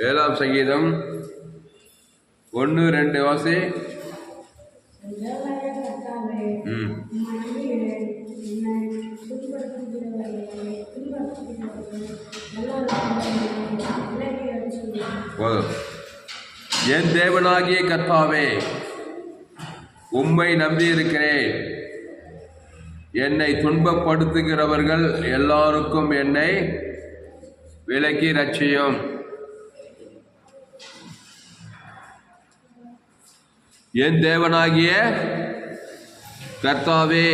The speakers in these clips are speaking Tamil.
7ஆம் சங்கீதம் 1-2 வாசி. என் தேவனாகிய கர்த்தாவே, உம்மை நம்பியிருக்கிறேன். என்னை துன்பப்படுத்துகிறவர்கள் எல்லாருக்கும் என்னை விலக்கி ரட்சியும். என் தேவனாகிய கர்த்தாவே,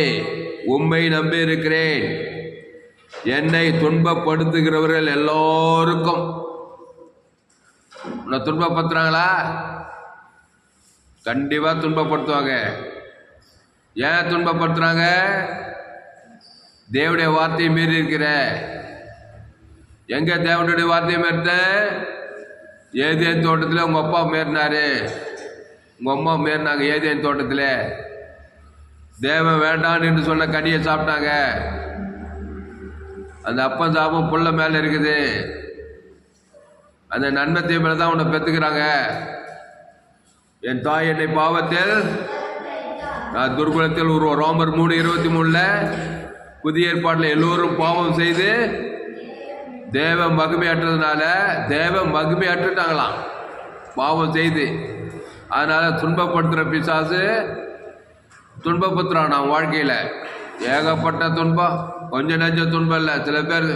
உம்மை நம்பியிருக்கிறேன். என்னை துன்பப்படுத்துகிறவர்கள் எல்லோருக்கும். உன்னை துன்பப்படுத்துறாங்களா? கண்டிப்பா துன்பப்படுத்துவாங்க. ஏன் துன்பப்படுத்துறாங்க? தேவனுடைய வார்த்தையை மீறி இருக்கிற. எங்க தேவனுடைய வார்த்தையை மீறிட்ட? ஏதேன் தோட்டத்தில் உங்க அப்பா மீறினாரு, உங்க அம்மா மீறினாங்க. ஏதேன் தோட்டத்தில் தேவன் வேண்டான்னு என்று சொன்ன கனியை சாப்பிட்டாங்க. அந்த அப்பன் சாபம் புள்ள மேல இருக்குது. அந்த நன்மத்தை மேல தான் உன்னை பெற்றுக்கிறாங்க. என் தாய் என்னை பாவத்தில் துர்குணத்தில் ஒரு ரோமர் 3:23 புதிய ஏற்பாட்டில் எல்லோரும் பாவம் செய்து தேவ மகிமையற்றதுனால தேவ மகிமையற்றுட்டாங்களாம், பாவம் செய்து. அதனால துன்பப்படுத்துகிற பிசாசு துன்பப்படுத்துறான். நான் வாழ்க்கையில் ஏகப்பட்ட துன்பம், கொஞ்சம் நெஞ்ச துன்பம் இல்லை. சில பேர்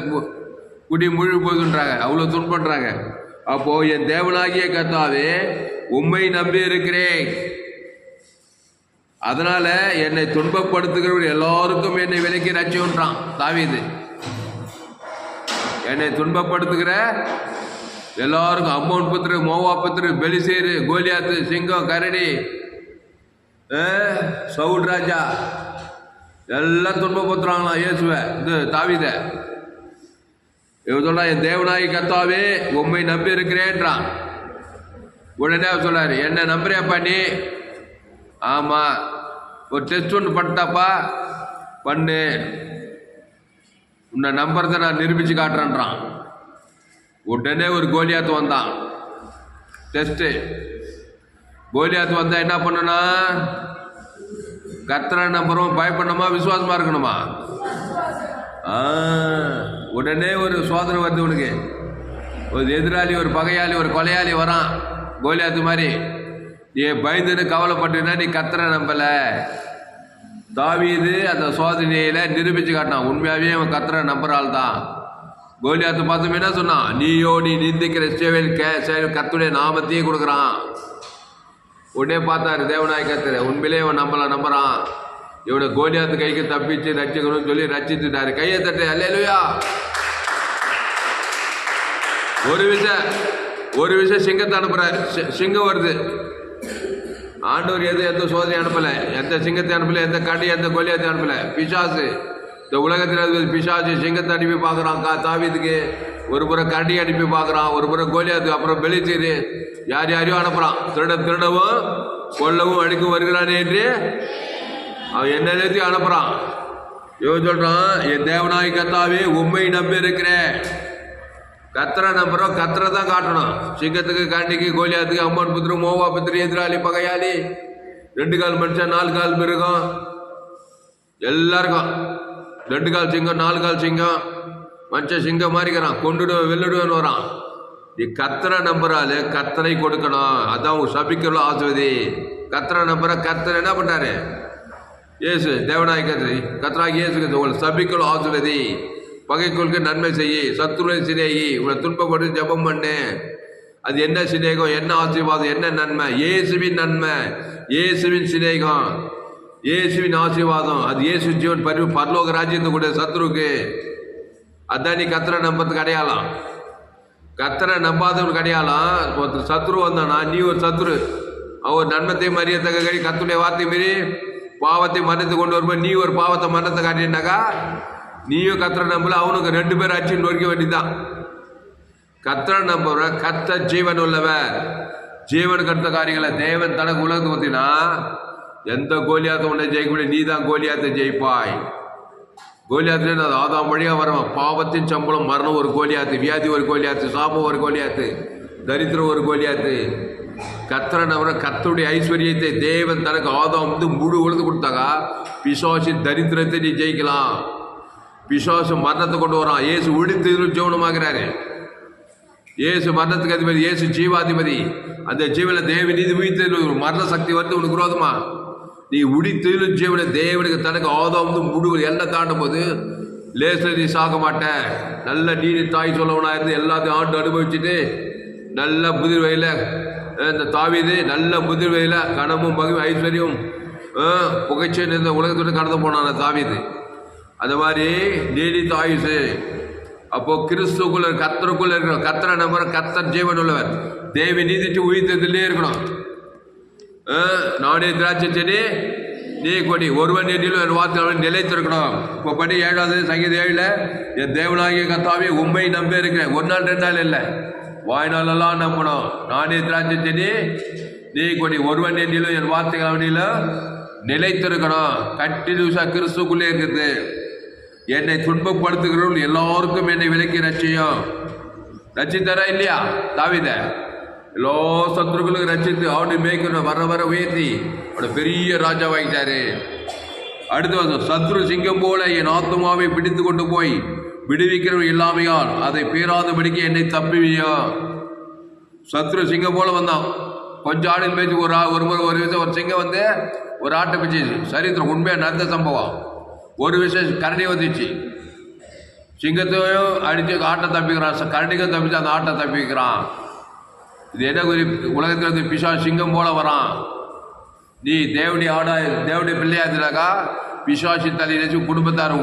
குடி முழு போகுதுன்றாங்க, அவ்வளோ துன்பப்படுறாங்க. அப்போ என் தேவனாகிய கர்த்தாவே, உம்மை நம்பி இருக்கிறேன். அதனால என்னை துன்பப்படுத்துகிறவர் எல்லாருக்கும் என்னை விலக்கி ரட்சின்றான் தாவீது. என்னை துன்பப்படுத்துகிற எல்லாருக்கும், அம்மோன் புத்திரு, மோவா புத்திரு, பெலிசேரு, கோலியாத்து, சிங்கம், கரடி, சவுல் ராஜா எல்லாம் துன்பப்படுத்துறாங்களாம் இயேசுவை, இது தாவீத. இவன் சொல்றா, என் தேவனாகி கர்த்தாவே, உம்மை நம்பி இருக்கிறேன்றான். உடனே சொல்றாரு, என்ன நம்புறியாப்பா நீ? ஆமா, ஒரு டெஸ்ட் ஒன்று பண்ணிட்டாப்பா, பண்ணு, உன்னை நம்புறத நான் நிரூபிச்சு காட்டுறேன்றான். உடனே ஒரு கோலியாத்து வந்தான். டெஸ்ட்டு கோலியாத்து வந்தா என்ன பண்ணனா? கர்த்தரை நம்புறோம், பயப்படணுமா விசுவாசமா இருக்கணுமா? உடனே ஒரு சோதனை வருது உனக்கு. ஒரு எதிராளி, ஒரு பகையாளி, ஒரு கொலையாளி வரான் கோலியாத்து மாதிரி. நீ பயந்துன்னு கவலைப்பட்டுனா நீ கர்த்தரை நம்பல. தாவீது அந்த சோதனையில நிரூபிச்சு காட்டினான், உண்மையாவே அவன் கர்த்தரை நம்புறாள் தான். கோலியாத்து பார்த்தோம் என்ன சொன்னான்? நீயோ நீ நிந்திக்கிற இஸ்ரவேல் கர்த்தருடைய நாமத்தையே கொடுக்குறான். உடனே பார்த்தாரு தேவனாய் கர்த்தர், உண்மையிலே அவன் நம்புறான். இவனை கோலியாத்து கைக்கு தப்பிச்சு ரட்சிக்கணும்னு சொல்லி ரட்சித்துட்டாரு. கையை தட்டு, அல்லேலூயா. ஒரு விஷயம் சிங்கத்தை அனுப்புறாரு. சிங்கம் வருது. ஆண்டவர் எந்த சோதனை அனுப்பல, எந்த சிங்கத்தை அனுப்பல, எந்த கடி, எந்த கோலியாத்தை அனுப்பல. பிசாசு, இந்த உலகத்தில் பிசாசு சிங்கத்தை அனுப்பி பார்க்குறான் தாவீதுக்கு. ஒரு புறம் கரடி அனுப்பி பார்க்குறான், ஒரு புறம் கோலியாத்து, அப்புறம் பெலிசேரு, யார் யாரையும் அனுப்புறான். திருடவும் கொல்லவும் அடிக்கும் வருகிறானே என்று அவன் என்ன எல்லாத்தையும் அனுப்புறான். இவன் சொல்றான், என் தேவனாய் கர்த்தாவே, உம்மை நம்பி இருக்கிறேன். கர்த்தரை நம்புறோம், கர்த்தரை தான் காட்டணும். சிங்கத்துக்கு, கரடிக்கு, கோலியாத்துக்கு, அம்மன் புத்திரு, மோவா புத்திரு, எதிராளி, பகையாளி, 2 கால் மனுஷன், 4 கால் மிருகம், எல்லாருக்கும் 2 கால் சிங்கம், 4 கால் சிங்கம், மனுஷன் சிங்கம் மாறிக்கிறான், கொண்டுடுவேன் வெள்ளிடுவேன்னு வரான். நீ கர்த்தரை நம்புறாள், கர்த்தரை கொடுக்கணும். அதான் சபிக்கல ஆசுவதி. கர்த்தரை நம்புற கர்த்தர் என்ன பண்றாரு? இயேசு தேவனாய் கர்த்தராகி இயேசு உங்களை சபிக்கல ஆசுவதி. பகைக்குழுக்கு நன்மை செய்யி, சத்துருவை சிநேகி, உங்களை துன்பப்பட்டு ஜபம் பண்ணு. அது என்ன சிநேகம், என்ன ஆசீர்வாதம், என்ன நன்மை? இயேசுவின் நன்மை, இயேசுவின் சிநேகம், இயேசுவின் ஆசீர்வாதம். அது இயேசு ஜீவன் பரலோக ராஜ்யத்து கூட சத்ருக்கு. அதான் நீ கர்த்தரை நம்புறதுக்கு அடையாளம். கர்த்தரை நம்பாதவனுக்கு அடையாளம். ஒருத்தர் சத்ரு வந்தானா, நீ ஒரு சத்ரு. அவர் நன்மத்தை மறியத்தக்க கடி கர்த்தருடைய வார்த்தை மீறி பாவத்தை மரணத்தை கொண்டு வரும்போது நீ ஒரு பாவத்தை மரணத்தை காட்டினாக்கா நீயும் கர்த்தரை நம்பல, அவனுக்கு 2 பேர் அடிச்சு நொறுக்க வேண்டியதுதான். கர்த்தரை நம்புற கர்த்தர் ஜீவன் உள்ளவர், ஜீவன் கர்த்த காரியங்களை தேவன் தனக்கு உலகத்தை பத்தினா எந்த கோலியாத்தை உன்னை ஜெயிக்க முடியும்? நீ தான் கோலியாத்தை ஜெயிப்பாய். கோலியாத்துல ஆதாம் வழியாக வரவன். பாவத்தின் சம்பளம் மரணம் ஒரு கோலியாத்து, வியாதி ஒரு கோலியாத்து, சாபம் ஒரு கோலியாத்து, தரித்திரம் ஒரு கோலியாத்து. கர்த்தரை நம்புற கர்த்தருடைய ஐஸ்வர்யத்தை தேவன் தனக்கு ஆதாம் வந்து முழு உழுது கொடுத்தாங்க. பிசாசின் தரித்திரத்தை நீ ஜெயிக்கலாம். பிசாசு மரணத்தை கொண்டு வரான். இயேசு ஒழித்து ஜீவனமாகிறாரு. இயேசு மரணத்துக்கு அதிபதி, இயேசு ஜீவாதிபதி. அந்த ஜீவனை தேவ நீதி உயிர்த்து மரண சக்தி வந்து உனக்கு விரோதமா நீ உடித்து ஜீவனை தேவனுக்கு தனக்கு ஆதாம் வந்து முழு எல்லாம் தாண்டும் போது லேசில் நீ சாக மாட்ட. நல்ல நீதி தாய் சொல்லவனா இருந்து எல்லாத்தையும் ஆண்டு அனுபவிச்சுட்டு நல்ல முதிர் வயல இந்த தாவீது நல்ல முதிர் வயல கனமும் மகிழும் ஐஸ்வர்யம் புகைச்சல் இந்த உலகத்தோடு கடந்து போனான தாவீது. அந்த மாதிரி நீடித்த ஆயுசு. அப்போ கிறிஸ்துக்குள்ள கர்த்தருக்குள்ள இருக்கணும். கர்த்தரை நம்புற கர்த்தர் ஜீவன் உள்ளவர். தேவி நீதிட்டு உயிர்த்ததிலே இருக்கணும். நானே திராட்சை செடி நீ கொடி ஒருவன் எண்ணிலும் என் வார்த்தை நிலைத்திருக்கணும். இப்போ படி 7வது சங்கீதம் 7ல் என் தேவனாகிய கர்த்தாவே உண்மை நம்பி இருக்கிறேன். ஒரு நாள் 2 நாள் இல்லை, வாய்நாளெல்லாம் நம்பணும். நானே திராட்சை செடி நீ கொடி ஒருவன் எண்ணிலும் என் வார்த்தைகள் அவனில நிலைத்திருக்கணும். கண்டினியூஸாக கிறிஸ்துக்குள்ளே இருக்குது. என்னை துன்பப்படுத்துகிறவர்கள் எல்லாருக்கும் என்னை விலக்கி ரட்சியும். ரட்சித்தாரா இல்லையா தாவீத? எல்லா சத்துருக்களுக்கும் ரட்சித்து அவனை மேய்க்கணும். வர வர உயர்த்தி அவனை பெரிய ராஜாவாகிட்டாரு. அடுத்த வருஷம் சத்ரு சிங்கம் போல என் ஆத்மாவை பிடித்து கொண்டு போய் விடுவிக்கிறவன் இல்லாமையால் அதை பேராதபடிக்கு என்னை தப்பிவியா. சத்ரு சிங்கம் போல வந்தான். கொஞ்சம் ஆடில் பேச்சு ஒரு முறை ஒரு விஷயம் ஒரு சிங்கம் வந்து ஒரு ஆட்டை பிச்சு சரித்திரம் உண்மையாக நடந்த சம்பவம். ஒரு விஷயம் கரடி வந்துச்சு. சிங்கத்தையும் அடித்து ஆட்டை தப்பிக்கிறான். கரடிக்கும் தப்பிச்சு அந்த ஆட்டை தப்பிக்கிறான். இது என்ன உலகத்தில் வந்து பிசா சிங்கம் போல வரான். நீ தேவனுடைய தேவனுடைய பிள்ளையா இருந்தாக்கா பிசாசி தலையில குடும்பத்தார்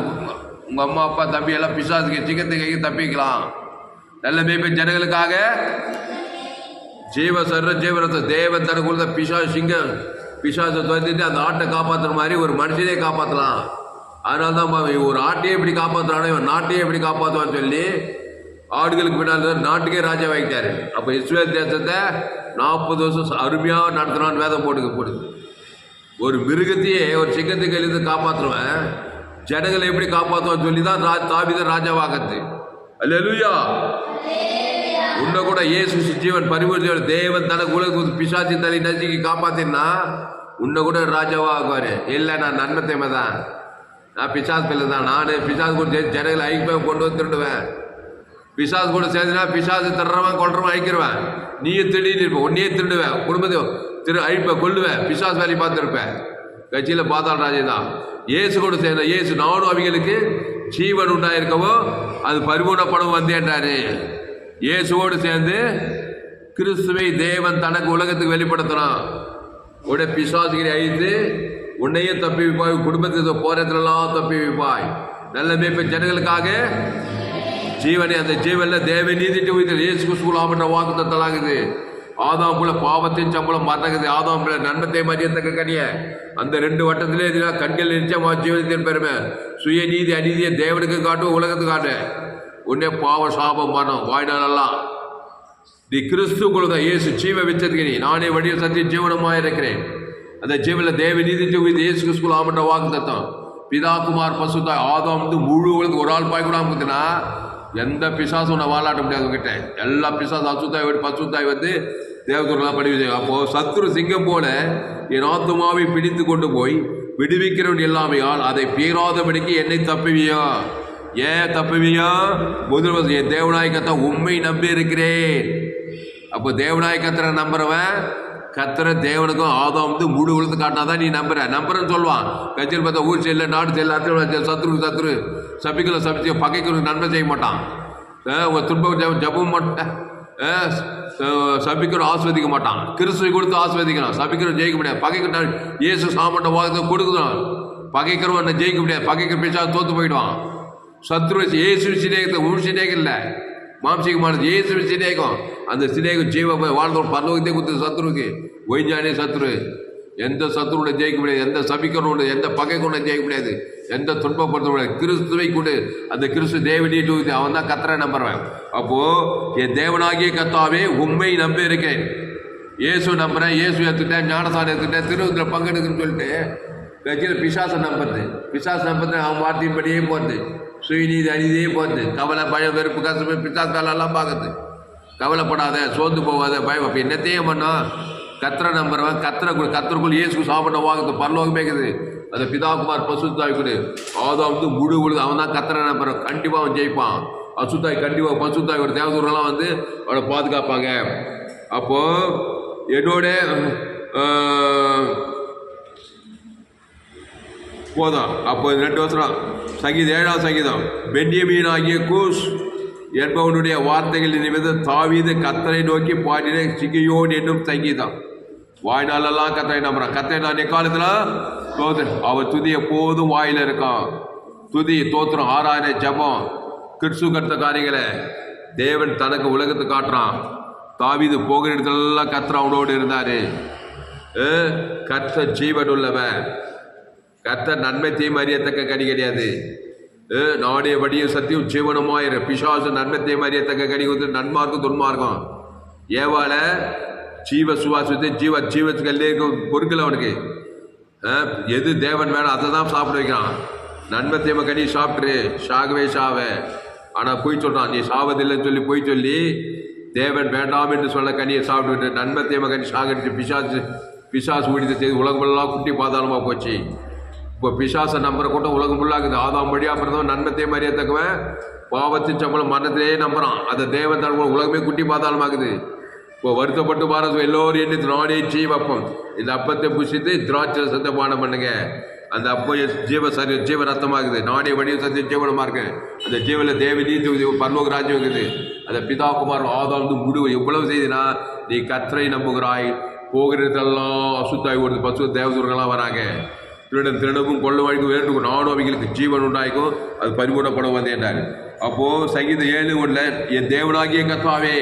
உங்கள் அம்மா அப்பா தம்பி எல்லாம் பிசாசுக்கு சிங்கத்துக்கு தப்பிக்கலாம். நல்ல மேய்ப்ப ஜனங்களுக்காக ஜீவரத்தை தேவன் தனக்குள்ள பிசாசை துரத்திட்டு அந்த ஆட்டை காப்பாற்றுற மாதிரி ஒரு மனுஷனே காப்பாற்றலாம். அதனால தான் ஒரு ஆட்டையே எப்படி காப்பாற்றுறானோ இவன் நாட்டையே எப்படி காப்பாற்றுவான்னு சொல்லி ஆடுகளுக்கு பின்னால் நாட்டுக்கே ராஜா வாங்கிட்டாரு. அப்போ இஸ்ரேல் தேசத்தை 40 வருஷம் அருமையாக நடத்துறான்னு வேதம் போடுது. ஒரு மிருகத்தையே ஒரு சிங்கத்துக்கு எழுந்து காப்பாற்றுவேன், ஜனங்களை எப்படி காப்பாற்றுவான்னு சொல்லி தான் தாவீது ராஜாவாகிறது. அல்லேலூயா. உன்னை கூட இயேசு ஜீவன் பரிபூர்த்தி தேவன் தனக்கு உலக பிசாசி தலை நசுக்கி காப்பாத்தினா உன்னை கூட ராஜாவாகுவாரு. இல்லை நான் நன்மத்தைமை தான், நான் பிசாஸ் பிள்ளை தான். நான் பிசாஸ் கூட சேர்த்து ஜனங்களை ஐக்கியமாக கொண்டு வந்து திருடுவேன். பிசாஸ் கூட சேர்ந்துனா பிசாசு திருறவன் கொள்றவன் அழிக்கிறவன். நீயும் திருடிட்டு இருப்பேன், உன்னையே திருடுவேன், குடும்பத்தை அழிப்பேன், கொல்லுவேன். பிசாஸ் வேலையை பார்த்துருப்பேன். கட்சியில் பாதாள ராஜா தான். இயேசு கூட சேர்ந்த இயேசு நானும் அவைகளுக்கு ஜீவன் உண்டாயிருக்கவோ அது பரிபூர்ணப்படம் வந்தேன்றாரு. இயேசுவோடு சேர்ந்து கிறிஸ்துவை தேவன் தனக்கு உலகத்துக்கு வெளிப்படுத்தினான். உடைய பிசாசுகளை அழித்து உன்னையும் தப்பி வைப்பாய், குடும்பத்துக்கு போறதுலாம் தப்பி வைப்பாய். நல்ல மேய்ப்ப ஜனங்களுக்காக ஜீவனை அந்த ஜீவனில் தேவ நீதிட்டு உயிர் இயேசு கிறிஸ்துவின் வாக்கு தத்தலாகுது. ஆதாம் போல பாவத்தின் சம்பளம் மறக்குது, ஆதாம் போல நன்மத்தை மதியத்தக்க கனிய. அந்த 2 வட்டத்திலே கண்கள் நிச்சயமா ஜீவனத்தின் பெருமை. சுய நீதி அநீதியை தேவனுக்கு காட்டும், உலகத்துக்கு காட்டு. உன்னே பாவ சாபம் மரணம் வாய்நாளெல்லாம் நீ கிறிஸ்துக்குள்ள இயேசு ஜீவ வச்சதுக்கு நீ நானே வழியில் சத்திய ஜீவனமாக இருக்கிறேன். அந்த ஜீவனில் தேவ நீதிட்டு உயிர் இயேசு கிறிஸ்துவின் ஆமன்ற வாக்கு தத்தம். பிதா குமார் பசுத்தாய் ஆதாம் வந்து முழு உலகத்துக்கு ஒரு ஆள் பாய் கூட ஆகுதுன்னா எந்த பிசாசும் உன்னை வாழாட்ட முடியாது. உங்ககிட்ட எல்லா பிசாசும் அசுத்தாய் பசுத்தாய் வந்து தேவதூரெல்லாம் படிவு. அப்போது சத்ரு சிங்கம் போல என் ஆத்துமாவை பிடித்து கொண்டு போய் விடுவிக்கிறவன் இல்லாமையால் அதை பேராதபடிக்கு என்னை தப்புவியா. ஏன் தப்புவியா? முதல் என் தேவநாயகத்தை உண்மை நம்பி இருக்கிறேன். அப்போ தேவநாயகத்தை நம்புறவன் கத்திர தேவனுக்கும் ஆதாம் வந்து முழு உழுத்து காட்டினாதான் நீ நம்புறன்னு சொல்லுவான். கட்சியில் பார்த்தா ஊர் செயல நாடு செயல சத்ரு சபிக்கல சபிச்சு பகைக்கு நன்மை செய்ய மாட்டான். துன்பம் ஜபம் மாட்டேன், சபிக்கிற ஆஸ்வதிக்க மாட்டான். கிறிஸ்துவை கொடுத்து ஆஸ்வதிக்கிறான். சபிக்கிற ஜெயிக்க முடியாது. பகைக்கு இயேசு சாமண்ட வாகத்தை கொடுக்குறான். பகைக்கிறவன் ஜெயிக்க முடியாது. பகைக்கிற பேச்சா தோத்து போயிடுவான். சத்ரு இயேசு சிநேகத்தை உள் சிநேகம் இல்லை, மாம்சிகமானது இயேசு சிநேகம். அந்த சிநேகம் ஜீவ வாழ்ந்தோம் பரலோகத்தை கொடுத்து சத்ருக்கு ஒய்ஞானே சத்ரு. எந்த சத்ருவோட ஜெயிக்க முடியாது, எந்த சபிக்கிறோட எந்த பகை கொண்ட ஜெயிக்க முடியாது, எந்த துன்பப்படுத்த முடியாது. கிறிஸ்துவை கொண்டு அந்த கிறிஸ்து தேவனீட்டு அவன் தான் கத்தரை நம்புறவன். அப்போ என் தேவனாகிய கத்தாவே உண்மை நம்பி இருக்கேன். இயேசு நம்புறேன், இயேசு எடுத்துட்டேன், ஞானசாரம் எடுத்துட்டேன், திருவத்தில் பங்கெடுக்குன்னு சொல்லிட்டு கட்சியில் பிசாசை நம்புறது. பிசாசு நம்புறது அவன் வார்த்தையின்படியே போகிறது. சுயநீதி அநீதியே போகிறது. கவலை பயம் வெறுப்பு கஷ்டமே பிசாசாலெல்லாம் பார்க்குறது. கவலைப்படாத, சோர்ந்து போகாத, பயம். அப்போ என்னத்தையும் பண்ணோம்? கத்திர நம்புறவன் கத்திரக்குள் இயேசு சாப்பிட வாங்குது, பரலோகம் மேக்குது. அந்த பிதாகுமார் பசுத்தாய்க்குது ஆதாம் முழு உழுது, அவன் தான் கத்திர நம்புறவன். கண்டிப்பாக அவன் ஜெயிப்பான். அசுத்தாய் கண்டிப்பாக பசுத்தாய் ஒரு தேவதூரெல்லாம் வந்து அவனை பாதுகாப்பாங்க. அப்போ என்னோட போதும். அப்போ 2 வருஷம் சங்கீதம் 7ஆம் சங்கீதம். பென்யமீன் ஆகிய கூஸ் என்பவனுடைய வார்த்தைகள் நிமித்தம் தாவீது கர்த்தரை நோக்கி பாடின சிகியோன் என்னும் சங்கீதம். வாய்நாளெல்லாம் கர்த்தரை நம்புறான். கர்த்தரை நான் எக்காலத்தில் தோத்திரம். அவர் துதி எப்போதும் வாயில இருக்கான். துதி தோத்திரம், ஆராதனை, ஜபம், கிறிஸ்து கர்த்த காரியங்களை தேவன் தனக்கு உலகத்தை காட்டுறான். தாவீது போகிற இடத்துலலாம் கர்த்தர் அவனோடு இருந்தாரு. கர்த்தர் ஜீவன் உள்ளவன். கர்த்தர் நன்மை தீமை அறியத்தக்க கனி கிடையாது. நாடைய வடியும் சத்தியம் ஜீவனமாயிரு. பிசாசு நன்மை தீமை அறியத்தக்க கனி வந்து நன்மார்க்கும் துன்மார்க்கம். ஏவால ஜீவ சுவாசத்தை ஜீவத்துக்கல்லே பொருட்கள் அவனுக்கு எது தேவன் வேணும் அதை தான் சாப்பிட வைக்கிறான். நன்மை தீமை கனி சாப்பிட்ரு, சாகவே சாவ. ஆனால் போய் சொல்கிறான், நீ சாவதில்லைன்னு சொல்லி போய் சொல்லி தேவன் வேண்டாம் என்று சொல்ல கனியை சாப்பிட்டு நன்மை தீமை கனி சாகடிச்சு பிசாசு ஊழியத்தை செய்து உலகமெல்லாம் குட்டி பாதாளமாக போச்சு. இப்போ பிசாசை நம்புற கூட்டம் உலகம் ஃபுல்லாகுது. ஆதாம் வழியாக பிறந்தவன் நன்மத்தை அறியத்தக்கவன் பாவத்தின் சம்பளம் மரணத்திலேயே நம்புறான். அந்த தேவன் தான் உலகமே குட்டி பாதாளமாகுது. இப்போ வருத்தப்பட்டு பாரத எல்லோரும் எண்ணி நானே ஜீவப்பம், இந்த அப்பத்தை புசித்து திராட்சை சத்த பானம் பண்ணுங்க. அந்த அப்போ ஜீவ ரத்தமாகுது. நானே வடிவ சத்திய ஜீவனமாக இருக்கு. அந்த ஜீவனில் தேவ நீதி பரலோக ராஜ்யம் இருக்குது. அந்த பிதாகுமார் ஆதாம் முடிவு எவ்வளவு செய்துனா, நீ கர்த்தரை நம்புகிறாய், போகிறதெல்லாம் அசுத்தாய் ஓடுது, பசு தேவதூர்கள்லாம் வராங்க. திருடவும் கொள்ள வழிக்கும் வேண்டும், நானும் அவங்களுக்கு ஜீவன் உண்டாய்க்கும், அது பரிபூர்ணப்பட வந்தேன்றார். அப்போது சங்கீதம் 7:1 என் தேவனாகிய கர்த்தாவே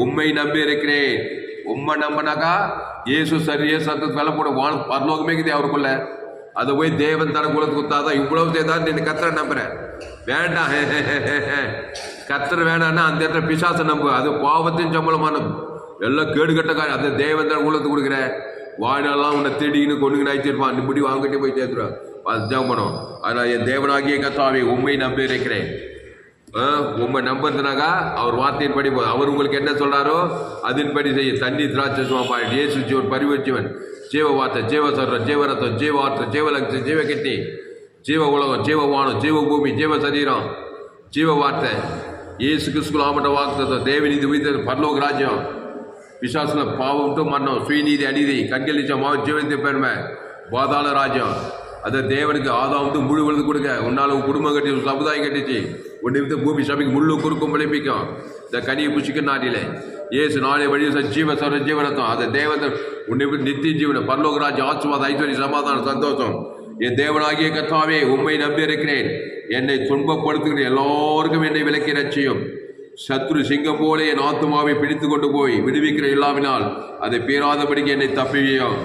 உம்மை நம்பி இருக்கிறேன். உண்மை நம்பினாக்கா இயேசு சரியே சத்தத்துக்கு வேலை போட பரலோகமே இருக்குது அவருக்குள்ள. அதை போய் தேவன் தர குலத்துக்கு கொடுத்தாதான் இவ்வளவு செய்தார். நீ கர்த்தரை நம்புறேன் வேண்டாம், கர்த்தர் வேண்டாம்னா அந்த இடத்துல பிசாசை நம்பு. அது பாவத்தின் சம்பளமான எல்லாம் கேடுகட்ட காரியம். அந்த தேவன் தர குலத்துக்கு கொடுக்குற வாயினெல்லாம் உன்னை தேடிக்கின்னு கொண்டுக்கின்னு ஆயிடுச்சிருப்பான். இப்படி வாங்கிட்டே போய் சேர்த்துருவான். அது ஜெபம். ஆனால் என் தேவனாகிய கர்த்தாவே உண்மை நம்பி இருக்கிறேன். உண்மை நம்புறதுனாக்கா அவர் வார்த்தையின்படி போதும். அவர் உங்களுக்கு என்ன சொல்றாரோ அதன்படி செய்ய. தண்ணி திராட்சை சுவாப்பாய் இயேசு ஜீவன் பரிவச்சிவன் ஜீவ வார்த்தை ஜீவ சர்வம் ஜீவ ரத்தம் ஜீவ ஆற்று ஜீவ லட்சம் ஜீவ கெட்டி ஜீவ உலகம் ஜீவ வானம் ஜீவ பூமி ஜீவ சரீரம் ஜீவ வார்த்தை இயேசு கிறிஸ்துக்குள் ஆமட்ட வாக்குத்தத்தம் தேவநீதி உயிர்த்தது பரலோக ராஜ்யம் பிசாசுல பாவம் மரணம் சுயநீதி அநீதி கண்களிச்ச மாவு ஜீவனத்தை பெருமை பாதாள ராஜ்யம். அதை தேவனுக்கு ஆதாம் முழு விழுது கொடுக்க. உன்னால குடும்பம் கட்டி சமுதாயம் கட்டிச்சு. உன்னை பூமி சபைக்கு முள்ளு குறுக்கும் விளைப்பிக்கும். இந்த கனியை புஷிக்க நாட்டிலே ஏசு நாளை வழி ஜீவ சர ஜீவனத்தம். அதை தேவன் உன்னை நித்திய ஜீவன பரலோக ராஜ்யம் ஆசீர்வாதம் ஐஸ்வர்யம் சமாதானம் சந்தோஷம். என் தேவனாகிய கர்த்தாவே உம்மை நம்பி இருக்கிறேன். என்னை துன்பப்படுத்துகிற எல்லோருக்கும் என்னை விலக்கி ரட்சியும். சத்ரு சிங்கம் போல என் ஆத்துமாவை பிடித்து கொண்டு போய் விடுவிக்கிற இல்லாவினால் அதை பேராதபடிக்கு என்னை தப்பிவியும்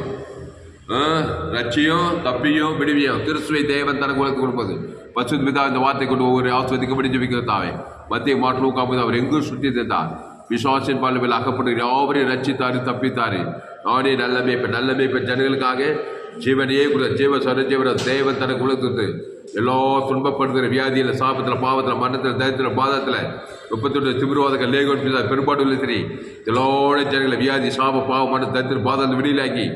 ரட்சியும் தப்பியும் விடுவியும். கிறிஸ்துவை தேவன் தனக்கு உலகத்துக்கு கொடுப்பது பசுத் பிதா இந்த வார்த்தை கொண்டு ஒவ்வொரு ஆஸ்வதிக்கப்படி ஜெபிக்கிறதாவே மத்திய மாற்று காப்பது அவர் எங்கும் சுற்றி தந்தார். விசுவாசின் பாலவில் அகப்பட்டு யாவரையும் ரட்சித்தாரு தப்பித்தாரு. நானே நல்ல மேய்ப்பன் ஜனங்களுக்காக ஜீவனையே ஜீவ சர ஜீவன தேவன் தனக்கு உலகத்து எல்லா துன்பப்படுத்துகிற வியாதியில் சாபத்தில் பாவத்தில் மரணத்தில் தயத்தில் பாதத்தில் 31 திமிர்வாதங்கள் லேகோன் பிதா பெரும்பாடு உள்ள சரி எல்லோட ஜனங்களை வியாதி சாப பாவம் மரண தயத்தில் பாதத்தில் விடியலாக்கி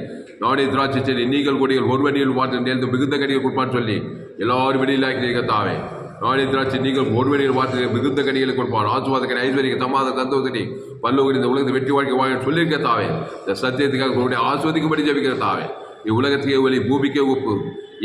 நானே திராட்சை செடி நீங்கள் கொடிகள் ஒருவனியில் வார்த்தை நேர்ந்து மிகுந்த கனிகள் கொடுப்பான்னு சொல்லி எல்லாரும் விடியலாக்கி தாவே. நானே திராட்சை நீங்கள் ஒருவனியில் வார்த்தை மிகுந்த கனிகளை கொடுப்பான். ஆசுவாதக்கணி ஐஸ்வரிக்கு தமாத தந்தோதனி பல்லோகரி இந்த உலகத்தை வெற்றி வாழ்க்கை வாங்க சொல்லியிருக்க தாவே. இந்த சத்தியத்துக்காக உங்களுடைய ஆஸ்வதிக்கும்படி ஜெபிக்கிற தாவே. இவ்வுலகத்துக்கே ஒளி பூமிக்கே உப்பு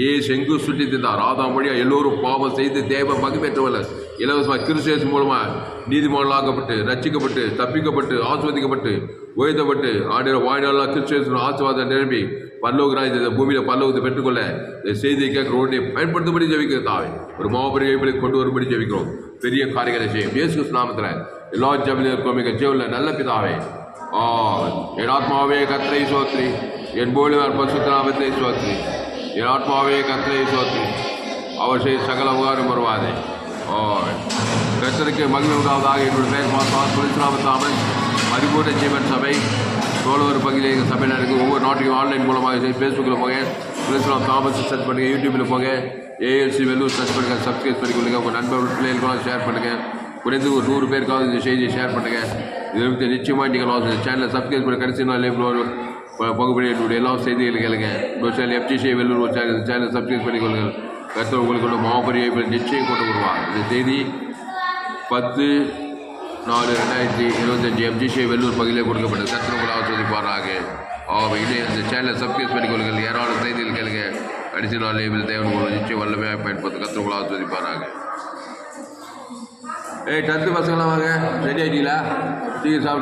ஏசு எங்கு சுற்றி தந்தார். ஆதாம் வழியா எல்லோரும் பாவம் செய்து தேவ மகிமேற்றவர்கள் இலவசமாக கிறிஸ்து மூலமாக நீதிமான்களாக்கப்பட்டு ரட்சிக்கப்பட்டு தப்பிக்கப்பட்டு ஆஸ்வதிக்கப்பட்டு உயர்த்தப்பட்டு ஆடிய வாய்நாளாக கிறிஸ்து ஆசீர்வாதம் நிரம்பி பல்லோக ராஜ்யத்தை பூமியில் பல்லோகத்தை பெற்றுக்கொள்ள இந்த செய்தியை கேட்கிற உடனே பயன்படுத்தபடி ஜெபிக்கிற தாவே. ஒரு மாபெரிய கொண்டு வரும்படி ஜெபிக்கிறோம். பெரிய காரியங்களை செய்யும் இயேசு நாமத்தில் எல்லா ஜெபத்திலும் இருக்கும் மிக ஜெபத்தில் நல்ல பிதாவே. என் ஆத்மாவே கர்த்தரை சோத்ரி, என் போலிவார் பரிசுத்த நாமத்தை சோத்ரி. என் ஆத்மாவே கர்த்தரை சோத்ரி, அவர் செய்ய சகல உபகாரம் வருவாதே. கர்த்தருக்கு மகிமை உண்டாவதாக. என்னுடைய பேர் மாசான் புலிஸ்லாமத்தாமன் பரிபூர்ண ஜீவன் சபை சோழவர் பகுதியில் எங்கள் சபையில் இருக்குது. ஒவ்வொரு நாட்டுக்கும் ஆன்லைன் மூலமாக ஃபேஸ்புக்கில் போங்க, புலிஸ்லாம் தாமஸ் சர்ச் பண்ணுங்கள், யூடியூப்பில் போங்க, ஏஎல்சி வெல்லூர் சர்ச் பண்ணுங்கள், சப்ஸ்கிரைப் பண்ணிக்கொள்ளுங்க. உங்கள் நண்பர்கள் பிள்ளைகளுக்கெல்லாம் ஷேர் பண்ணுங்கள். குறைந்து ஒரு 100 பேருக்காவது இந்த செய்தியை ஷேர் பண்ணுங்கள். இது நிச்சயமாக நீங்கள் சேனலை சப்ஸ்கிரைப் பண்ண கடைசி நாள் பகுப்படி என்னுடைய எல்லா செய்திகள் கேளுங்க. ஒரு சேனல் FGC வெள்ளூர் ஒரு சேனலை சப்ஸ்கிரைப் பண்ணிக்கொள்ளுங்கள். கர்த்தர் உங்களுக்கு மாபெரிய நிச்சயம் கொண்டு வருவார். இந்த செய்தி 10/4/2025 FGC வெள்ளூர் பகுதியில் கொடுக்கப்பட்டது. கர்த்தர் உங்களை ஆசீர்வதிப்பாராக. இந்த சேனலை சப்ஸ்கிரைப் பண்ணிக்கொள்ளுங்கள். ஏராளமான செய்திகள் கேளுங்க. கடைசி நாள் தேவன் உங்களை நிச்சயம் வல்லமையாக பயன்படுத்த கர்த்தர் உங்களை ஆசீர்வதிப்பாராக. 10 பசங்களாம் வாங்க, ரெடி ஆகிட்டீங்களா? டீ சாப்பிட்டு